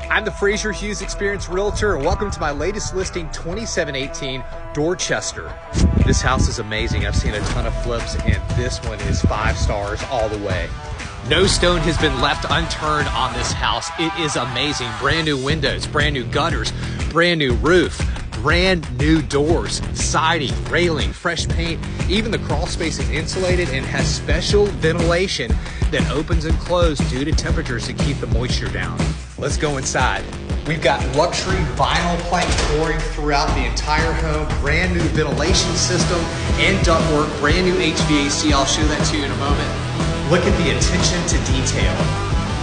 I'm the Frazier Hughes Experience Realtor, and welcome to my latest listing, 2718 Dorchester. This house is amazing. I've seen a ton of flips, and this one is 5 stars all the way. No stone has been left unturned on this house. It is amazing. Brand new windows, brand new gutters, brand new roof, brand new doors, siding, railing, fresh paint. Even the crawl space is insulated and has special ventilation that opens and closes due to temperatures to keep the moisture down. Let's go inside. We've got luxury vinyl plank flooring throughout the entire home, brand new ventilation system and ductwork, brand new HVAC. I'll show that to you in a moment. Look at the attention to detail.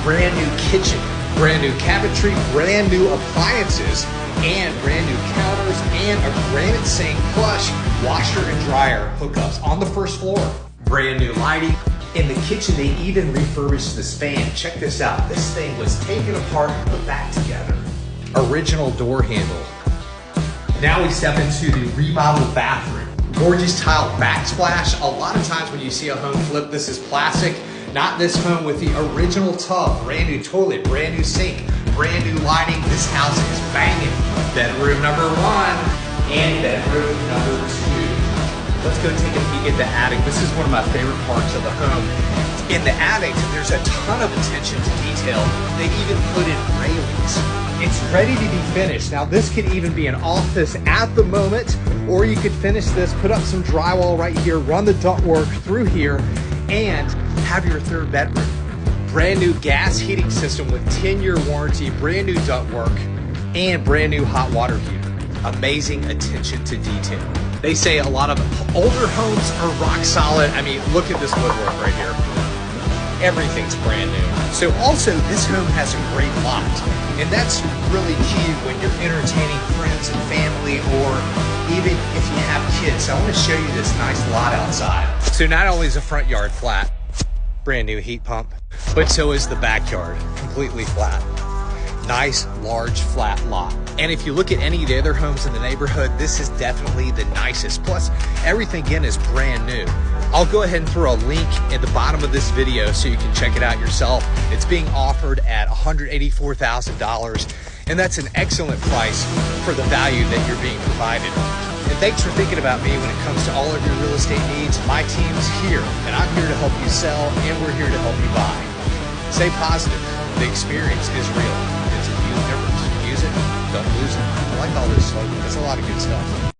Brand new kitchen, brand new cabinetry, brand new appliances, and brand new counters, and a granite sink plush washer and dryer hookups on the first floor. Brand new lighting. In the kitchen, they even refurbished this fan. Check this out. This thing was taken apart and put back together. Original door handle. Now we step into the remodeled bathroom. Gorgeous tile backsplash. A lot of times when you see a home flip, this is plastic. Not this home with the original tub. Brand new toilet, brand new sink, brand new lighting. This house is banging. Bedroom number 1 and bedroom number 2. Let's go take a peek at the attic. This is one of my favorite parts of the home. In the attic, there's a ton of attention to detail. They even put in railings. It's ready to be finished. Now, this could even be an office at the moment, or you could finish this, put up some drywall right here, run the ductwork through here, and have your 3rd bedroom. Brand new gas heating system with 10-year warranty, brand new ductwork, and brand new hot water heater. Amazing attention to detail. They say a lot of older homes are rock solid. I mean, look at this woodwork right here. Everything's brand new. So also, this home has a great lot. And that's really key when you're entertaining friends and family, or even if you have kids. So I want to show you this nice lot outside. So not only is the front yard flat, brand new heat pump, but so is the backyard, completely flat. Nice, large, flat lot. And if you look at any of the other homes in the neighborhood, this is definitely the nicest. Plus, everything again is brand new. I'll go ahead and throw a link at the bottom of this video so you can check it out yourself. It's being offered at $184,000, and that's an excellent price for the value that you're being provided. And thanks for thinking about me when it comes to all of your real estate needs. My team's here, and I'm here to help you sell, and we're here to help you buy. Stay positive. The experience is real. It's a huge difference. Use it, don't lose it. I like all this slogans. That's a lot of good stuff.